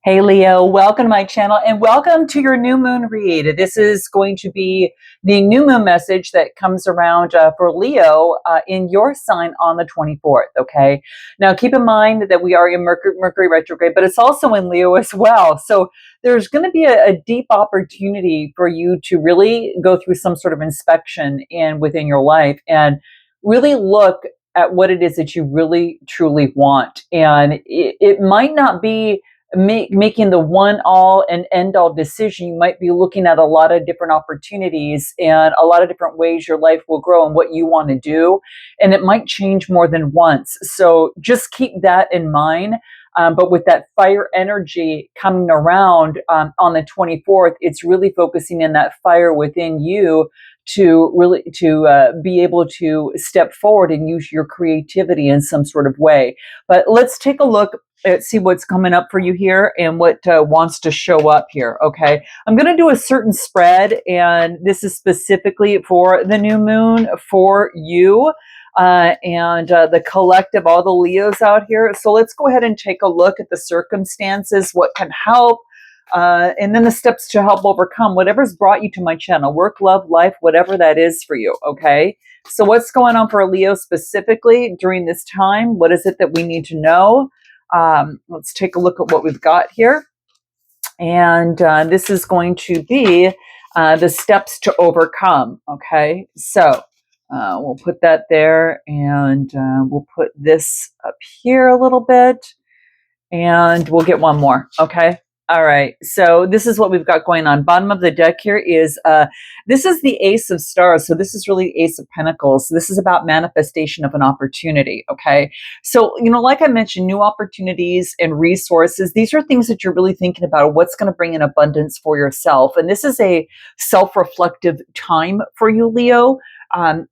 Hey Leo, welcome to my channel and welcome to your new moon read. This is going to be the new moon message that comes around for Leo in your sign on the 24th. Okay. Now keep in mind that we are in Mercury retrograde, but it's also in Leo as well. So there's going to be a deep opportunity for you to really go through some sort of inspection within your life and really look at what it is that you really truly want. And it might not be making the one all and end all decision. You might be looking at a lot of different opportunities and a lot of different ways your life will grow and what you want to do. And it might change more than once. So just keep that in mind. But with that fire energy coming around on the 24th, it's really focusing in that fire within you to be able to step forward and use your creativity in some sort of way. But let's take a look see what's coming up for you here and what wants to show up here. Okay, I'm going to do a certain spread, and this is specifically for the new moon for you and the collective, all the Leos out here. So let's go ahead and take a look at the circumstances, what can help, and then the steps to help overcome whatever's brought you to my channel, work, love, life, whatever that is for you. Okay, so what's going on for Leo specifically during this time? What is it that we need to know? Let's take a look at what we've got here. And this is going to be the steps to overcome. Okay, so we'll put that there, and we'll put this up here a little bit, and we'll get one more. Okay. All right, so this is what we've got going on. Bottom of the deck here is, this is the Ace of Stars. So this is really the Ace of Pentacles. This is about manifestation of an opportunity, okay? So, like I mentioned, new opportunities and resources, these are things that you're really thinking about, what's going to bring in abundance for yourself. And this is a self-reflective time for you, Leo.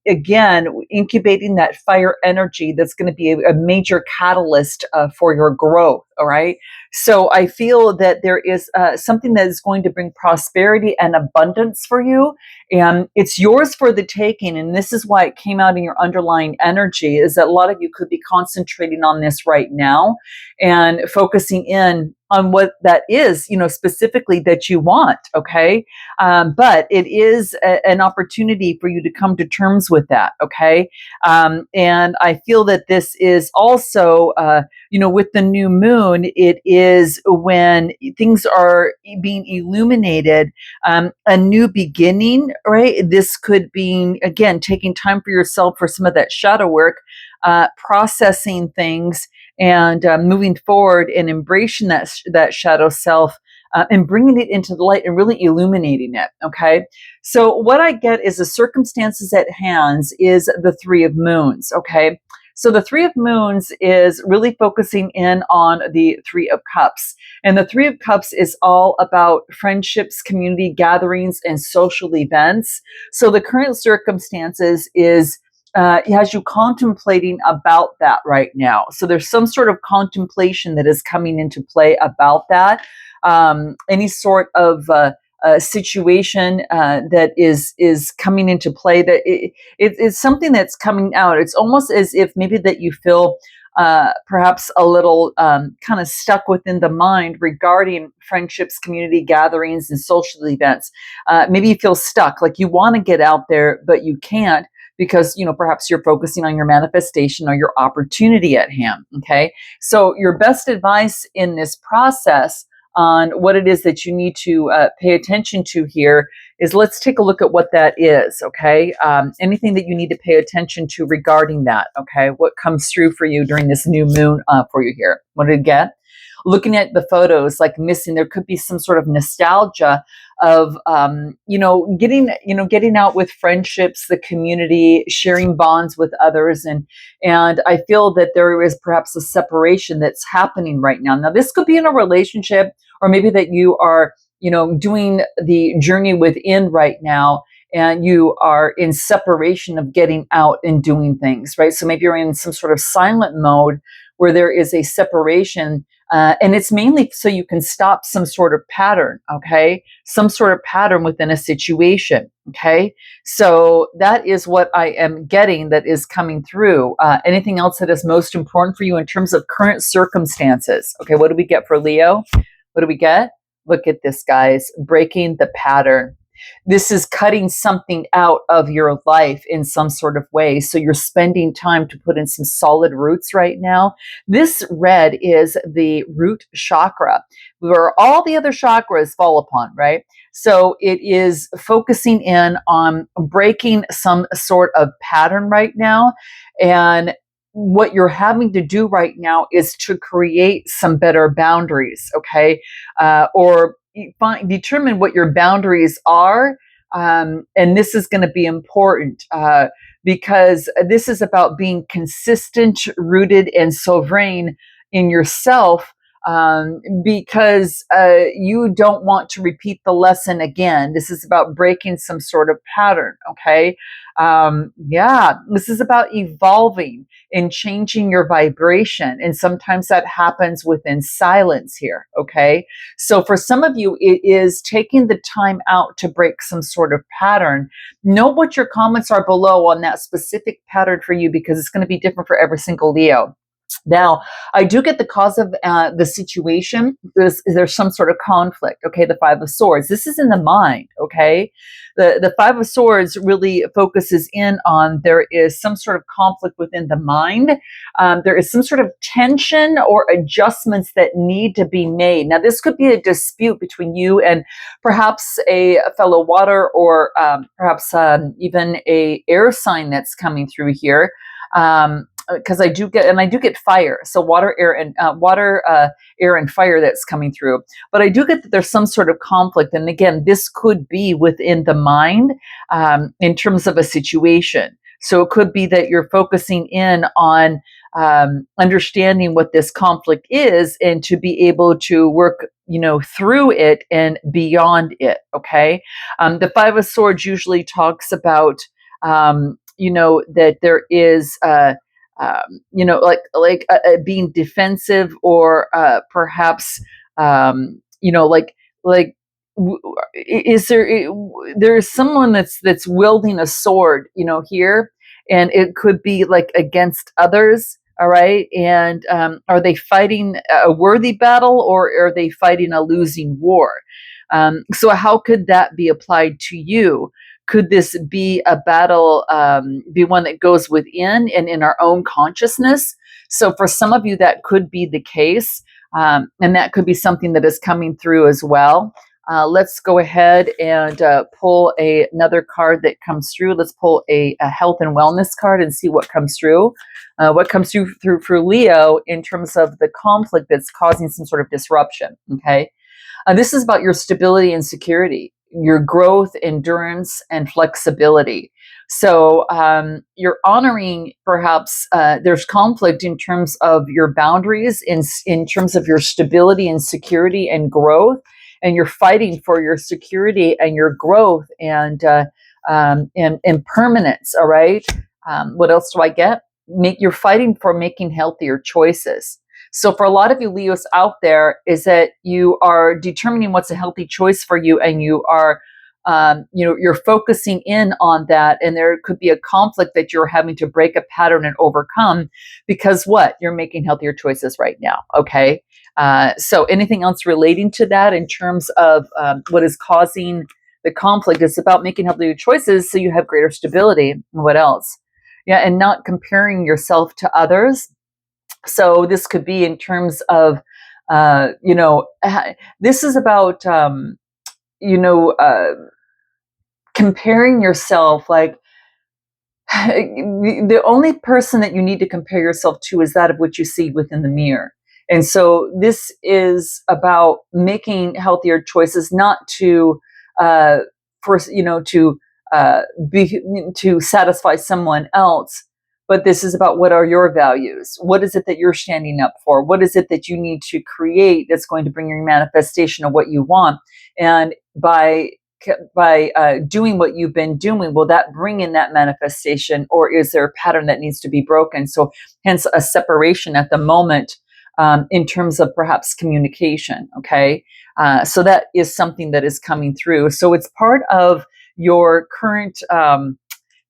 Again, incubating that fire energy that's going to be a major catalyst for your growth, all right? So I feel that there is something that is going to bring prosperity and abundance for you, and it's yours for the taking. And this is why it came out in your underlying energy, is that a lot of you could be concentrating on this right now and focusing in on what that is, specifically that you want, okay? But it is an opportunity for you to come to terms with that, okay? And I feel that this is also, with the new moon, it is when things are being illuminated, a new beginning, right? This could be, again, taking time for yourself for some of that shadow work, processing things, and moving forward and embracing that shadow self, and bringing it into the light and really illuminating it. Okay. So what I get is the circumstances at hand is the Three of Moons. Okay. So the Three of Moons is really focusing in on the Three of Cups. And the Three of Cups is all about friendships, community gatherings, and social events. So the current circumstances has you contemplating about that right now. So there's some sort of contemplation that is coming into play about that. Any sort of situation that is coming into play, that it's something that's coming out. It's almost as if maybe that you feel perhaps a little kind of stuck within the mind regarding friendships, community gatherings, and social events. Maybe you feel stuck, like you want to get out there, but you can't, because perhaps you're focusing on your manifestation or your opportunity at hand. Okay, so your best advice in this process on what it is that you need to pay attention to here is, let's take a look at what that is. Okay, anything that you need to pay attention to regarding that. Okay, what comes through for you during this new moon for you here? What did it get? Looking at the photos, like missing, there could be some sort of nostalgia of, getting out with friendships, the community, sharing bonds with others. And I feel that there is perhaps a separation that's happening right now. Now, this could be in a relationship, or maybe that you are, doing the journey within right now, and you are in separation of getting out and doing things, right? So maybe you're in some sort of silent mode where there is a separation, and it's mainly so you can stop some sort of pattern, okay? Some sort of pattern within a situation, okay? So that is what I am getting that is coming through. Anything else that is most important for you in terms of current circumstances? Okay, what do we get for Leo? What do we get? Look at this, guys. Breaking the pattern. This is cutting something out of your life in some sort of way. So you're spending time to put in some solid roots right now. This red is the root chakra, where all the other chakras fall upon, right? So it is focusing in on breaking some sort of pattern right now. And what you're having to do right now is to create some better boundaries, okay? Or determine what your boundaries are. And this is going to be important because this is about being consistent, rooted, and sovereign in yourself, because you don't want to repeat the lesson again. This is about breaking some sort of pattern, okay? Yeah, this is about evolving and changing your vibration. And sometimes that happens within silence here, okay? So for some of you, it is taking the time out to break some sort of pattern. Note what your comments are below on that specific pattern for you, because it's going to be different for every single Leo. Now, I do get the cause of the situation. There's some sort of conflict. Okay, the Five of Swords. This is in the mind. Okay, the Five of Swords really focuses in on there is some sort of conflict within the mind. There is some sort of tension or adjustments that need to be made. Now, this could be a dispute between you and perhaps a fellow water or perhaps even a air sign that's coming through here. Because I do get fire, so water, air, and air, and fire that's coming through. But I do get that there's some sort of conflict, and again, this could be within the mind in terms of a situation. So it could be that you're focusing in on understanding what this conflict is, and to be able to work, through it and beyond it. Okay, the Five of Swords usually talks about, that there is. Being defensive, or perhaps, is there's someone that's wielding a sword, here, and it could be like against others. All right. And are they fighting a worthy battle, or are they fighting a losing war? So how could that be applied to you? Could this be a battle, be one that goes within and in our own consciousness? So for some of you, that could be the case. And that could be something that is coming through as well. Let's go ahead and pull another card that comes through. Let's pull a health and wellness card and see what comes through. What comes through for Leo in terms of the conflict that's causing some sort of disruption. Okay. This is about your stability and security, your growth, endurance, and flexibility. So you're honoring, perhaps there's conflict in terms of your boundaries, in terms of your stability and security and growth, and you're fighting for your security and your growth and permanence. All right. What else do I get? You're fighting for making healthier choices. So for a lot of you Leos out there, is that you are determining what's a healthy choice for you, and you are, you're focusing in on that, and there could be a conflict that you're having to break a pattern and overcome, because what? You're making healthier choices right now. Okay. So anything else relating to that in terms of what is causing the conflict? Is about making healthier choices so you have greater stability. What else? Yeah, and not comparing yourself to others. So this could be in terms of, this is about, comparing yourself. Like the only person that you need to compare yourself to is that of which you see within the mirror. And so this is about making healthier choices, not to, to satisfy someone else. But this is about, what are your values? What is it that you're standing up for? What is it that you need to create that's going to bring your manifestation of what you want? And by doing what you've been doing, will that bring in that manifestation, or is there a pattern that needs to be broken? So hence a separation at the moment in terms of perhaps communication. Okay. So that is something that is coming through. So it's part of your current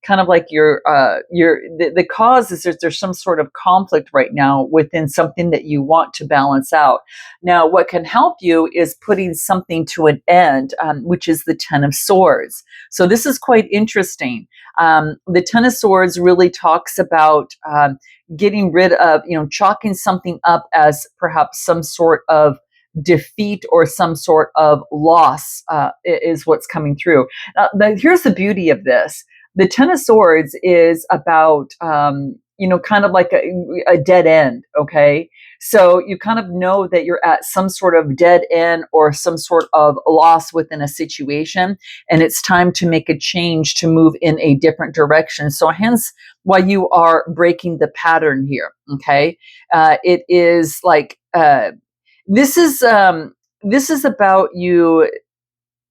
kind of like the cause is there's some sort of conflict right now within something that you want to balance out. Now, what can help you is putting something to an end, which is the Ten of Swords. So this is quite interesting. The Ten of Swords really talks about getting rid of, chalking something up as perhaps some sort of defeat or some sort of loss is what's coming through. Here's the beauty of this. The Ten of Swords is about, kind of like a dead end, okay? So you kind of know that you're at some sort of dead end or some sort of loss within a situation, and it's time to make a change to move in a different direction. So hence why you are breaking the pattern here, okay? It is like, this is about you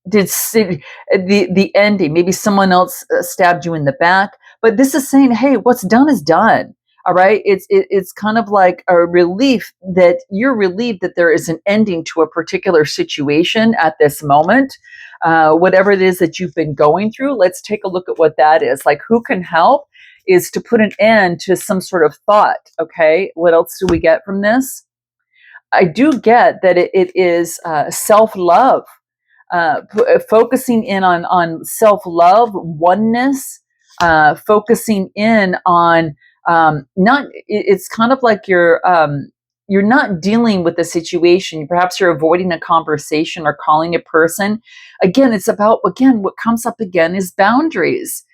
did see the ending. Maybe someone else stabbed you in the back, but this is saying, hey, what's done is done. All right, it's kind of like a relief that you're relieved that there is an ending to a particular situation at this moment. Whatever it is that you've been going through, let's take a look at what that is. Like, who can help is to put an end to some sort of thought. Okay, what else do we get from this? I do get that it is self-love, focusing in on self-love, oneness, focusing in on not. It's kind of like you're not dealing with the situation. Perhaps you're avoiding a conversation or calling a person. Again, it's about what comes up again is boundaries.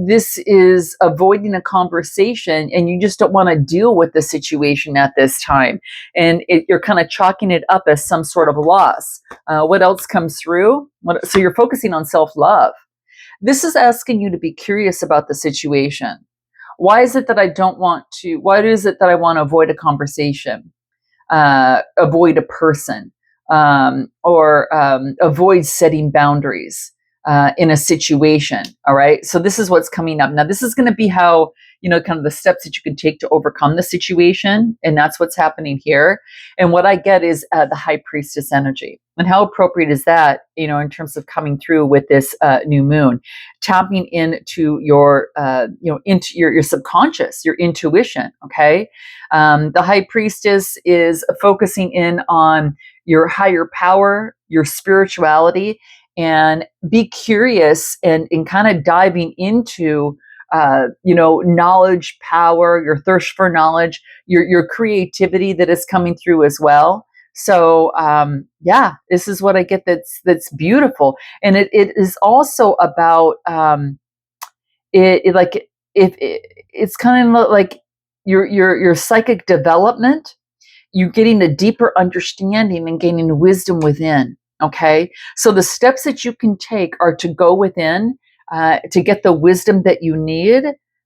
This is avoiding a conversation and you just don't want to deal with the situation at this time. And you're kind of chalking it up as some sort of loss. What else comes through? So you're focusing on self-love. This is asking you to be curious about the situation. Why is it that I want to avoid a conversation, avoid a person, or avoid setting boundaries? In a situation. All right. So this is what's coming up. Now, this is going to be how, kind of the steps that you can take to overcome the situation. And that's what's happening here. And what I get is the High Priestess energy. And how appropriate is that, in terms of coming through with this new moon, tapping into your, into your subconscious, your intuition. Okay. The High Priestess is focusing in on your higher power, your spirituality, and be curious and kind of diving into, knowledge, power, your thirst for knowledge, your creativity that is coming through as well. So, this is what I get. That's beautiful. And it is also about, it's kind of like your psychic development, you getting a deeper understanding and gaining wisdom within. Okay, so the steps that you can take are to go within to get the wisdom that you need.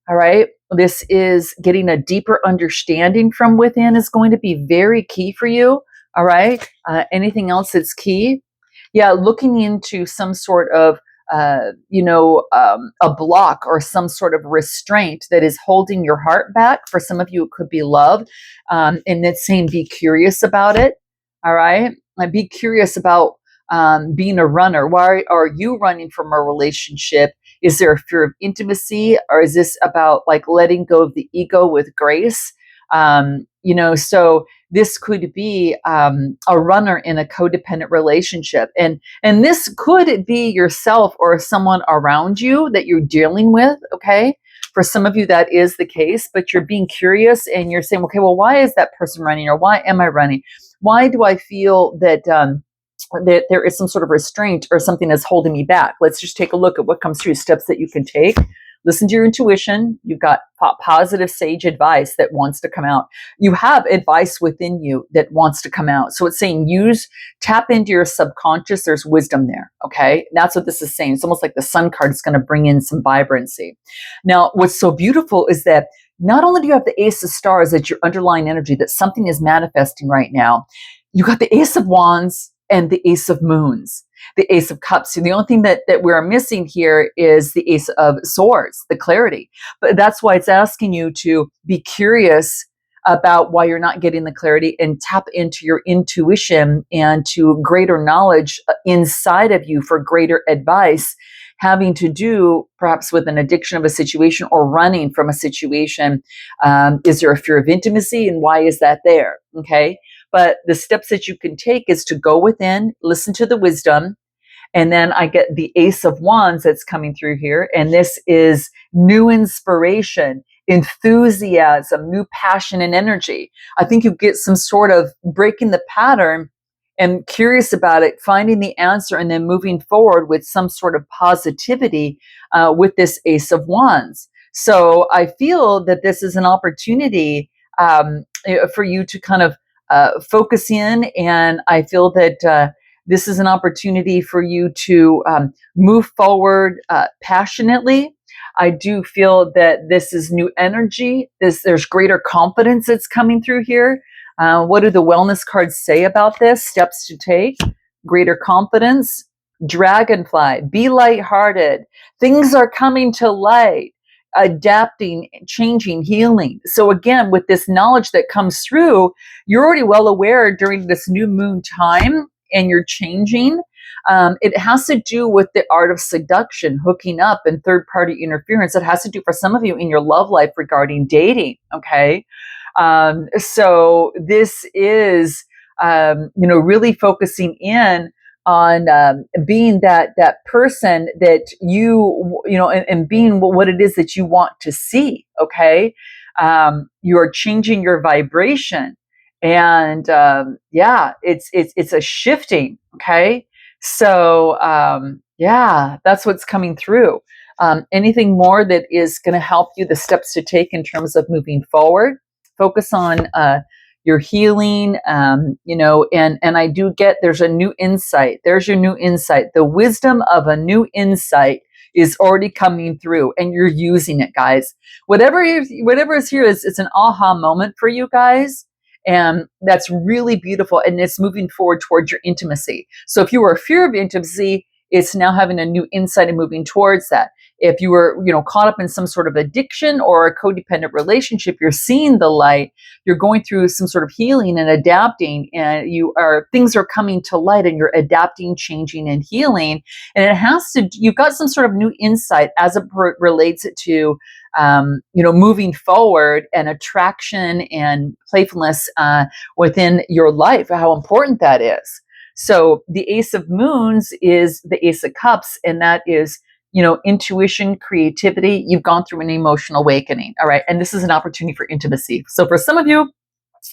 All right, this is getting a deeper understanding from within is going to be very key for you. All right, anything else that's key? Yeah, looking into some sort of a block or some sort of restraint that is holding your heart back. For some of you, it could be love, and it's saying be curious about it. All right, and be curious about being a runner. Why are you running from a relationship? Is there a fear of intimacy, or is this about like letting go of the ego with grace? So this could be a runner in a codependent relationship, and this could be yourself or someone around you that you're dealing with. Okay, for some of you that is the case, but you're being curious and you're saying, okay, well, why is that person running, or why am I running? Why do I feel that there is some sort of restraint or something that's holding me back? Let's just take a look at what comes through, steps that you can take. Listen to your intuition. You've got positive sage advice that wants to come out. You have advice within you that wants to come out. So it's saying tap into your subconscious. There's wisdom there. Okay. That's what this is saying. It's almost like the Sun card is going to bring in some vibrancy. Now, what's so beautiful is that not only do you have the Ace of Stars as your underlying energy, that something is manifesting right now, you got the Ace of Wands and the Ace of Moons, the Ace of Cups. And the only thing that we're missing here is the Ace of Swords, the clarity. But that's why it's asking you to be curious about why you're not getting the clarity and tap into your intuition and to greater knowledge inside of you for greater advice. having to do perhaps with an addiction of a situation or running from a situation. Is there a fear of intimacy, and why is that there? Okay. But the steps that you can take is to go within, listen to the wisdom, and then I get the Ace of Wands that's coming through here. And this is new inspiration, enthusiasm, new passion and energy. I think you get some sort of breaking the pattern and curious about it, finding the answer, and then moving forward with some sort of positivity with this Ace of Wands. So I feel that this is an opportunity for you to kind of focus in. And I feel that this is an opportunity for you to move forward passionately. I do feel that this is new energy. There's greater confidence that's coming through here. What do the wellness cards say about this? Steps to take, greater confidence, dragonfly, be lighthearted. Things are coming to light, adapting, changing, healing. So again, with this knowledge that comes through, you're already well aware during this new moon time, and you're changing. It has to do with the art of seduction, hooking up, and third-party interference. It has to do for some of you in your love life regarding dating. Okay, so this is really focusing in on being that person that and being what it is that you want to see. Okay, you're changing your vibration. And it's a shifting. Okay, so that's what's coming through. Anything more that is going to help you, the steps to take in terms of moving forward? Focus on your healing, and I do get there's a new insight. There's your new insight. The wisdom of a new insight is already coming through, and you're using it, guys. Whatever is here is it's an aha moment for you guys. And that's really beautiful. And it's moving forward towards your intimacy. So if you were a fear of intimacy, it's now having a new insight and moving towards that. If you were, caught up in some sort of addiction or a codependent relationship, you're seeing the light, you're going through some sort of healing and adapting, and things are coming to light, and you're adapting, changing, and healing. And you've got some sort of new insight as it relates to moving forward, and attraction and playfulness within your life, how important that is. So the Ace of Moons is the Ace of Cups, and that is, intuition, creativity. You've gone through an emotional awakening. All right. And this is an opportunity for intimacy. So for some of you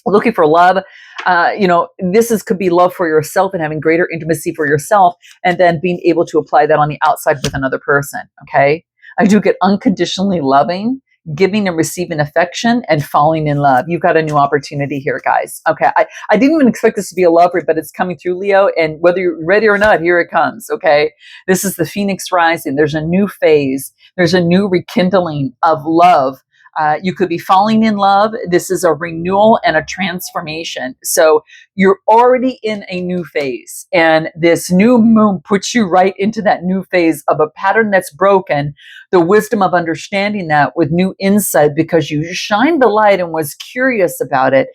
looking for love, could be love for yourself and having greater intimacy for yourself, and then being able to apply that on the outside with another person. Okay. I do get unconditionally loving, giving and receiving affection, and falling in love. You've got a new opportunity here, guys. Okay. I didn't even expect this to be a love read, but it's coming through, Leo. And whether you're ready or not, here it comes. Okay. This is the Phoenix rising. There's a new phase. There's a new rekindling of love. You could be falling in love. This is a renewal and a transformation. So you're already in a new phase, and this new moon puts you right into that new phase of a pattern that's broken, the wisdom of understanding that with new insight, because you shined the light and was curious about it.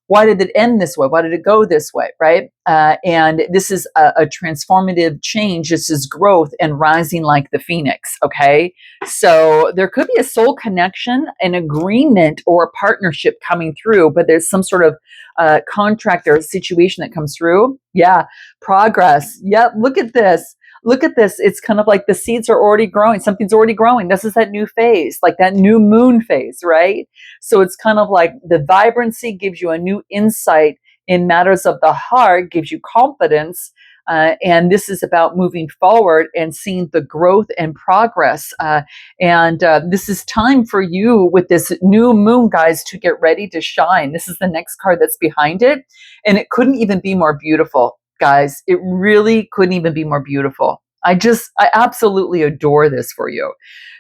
Why did it end this way? Why did it go this way? Right? And this is a transformative change. This is growth and rising like the phoenix. Okay. So there could be a soul connection, an agreement, or a partnership coming through, but there's some sort of contract or situation that comes through. Yeah. Progress. Yep. Look at this. Look at this. It's kind of like the seeds are already growing. Something's already growing. This is that new phase, like that new moon phase, right? So it's kind of like the vibrancy gives you a new insight in matters of the heart, gives you confidence. And this is about moving forward and seeing the growth and progress. And this is time for you with this new moon, guys, to get ready to shine. This is the next card that's behind it. And it couldn't even be more beautiful. Guys, it really couldn't even be more beautiful. I absolutely adore this for you.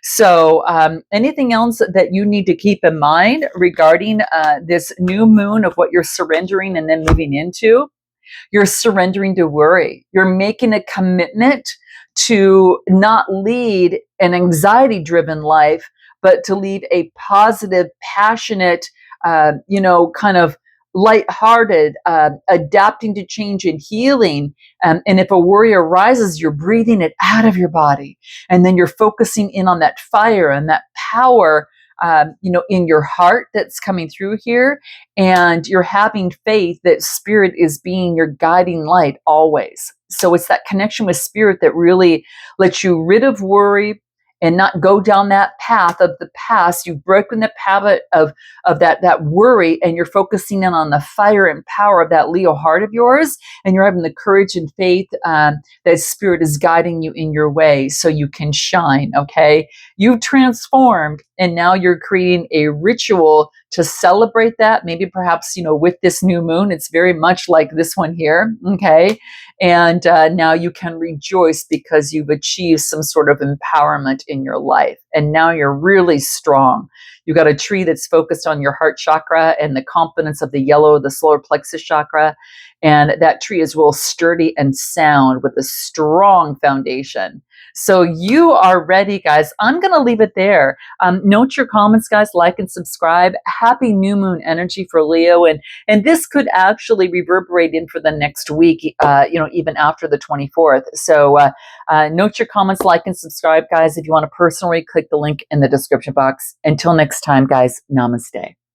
So anything else that you need to keep in mind regarding this new moon of what you're surrendering and then moving into? You're surrendering to worry. You're making a commitment to not lead an anxiety-driven life, but to lead a positive, passionate, kind of lighthearted, adapting to change and healing. And if a worry arises, you're breathing it out of your body. And then you're focusing in on that fire and that power, in your heart that's coming through here. And you're having faith that spirit is being your guiding light always. So it's that connection with spirit that really lets you rid of worry and not go down that path of the past. You've broken the habit of that worry, and you're focusing in on the fire and power of that Leo heart of yours, and you're having the courage and faith that spirit is guiding you in your way so you can shine. Okay, you've transformed, and now you're creating a ritual to celebrate that. Maybe perhaps with this new moon, it's very much like this one here. Okay, and now you can rejoice because you've achieved some sort of empowerment in your life. And now you're really strong. You got a tree that's focused on your heart chakra and the confidence of the yellow, the solar plexus chakra. And that tree is real sturdy and sound with a strong foundation. So you are ready, guys. I'm going to leave it there. Note your comments, guys. Like and subscribe. Happy new moon energy for Leo. And this could actually reverberate in for the next week, even after the 24th. So note your comments, like and subscribe, guys. If you want to personally click the link in the description box. Until next time, guys, namaste.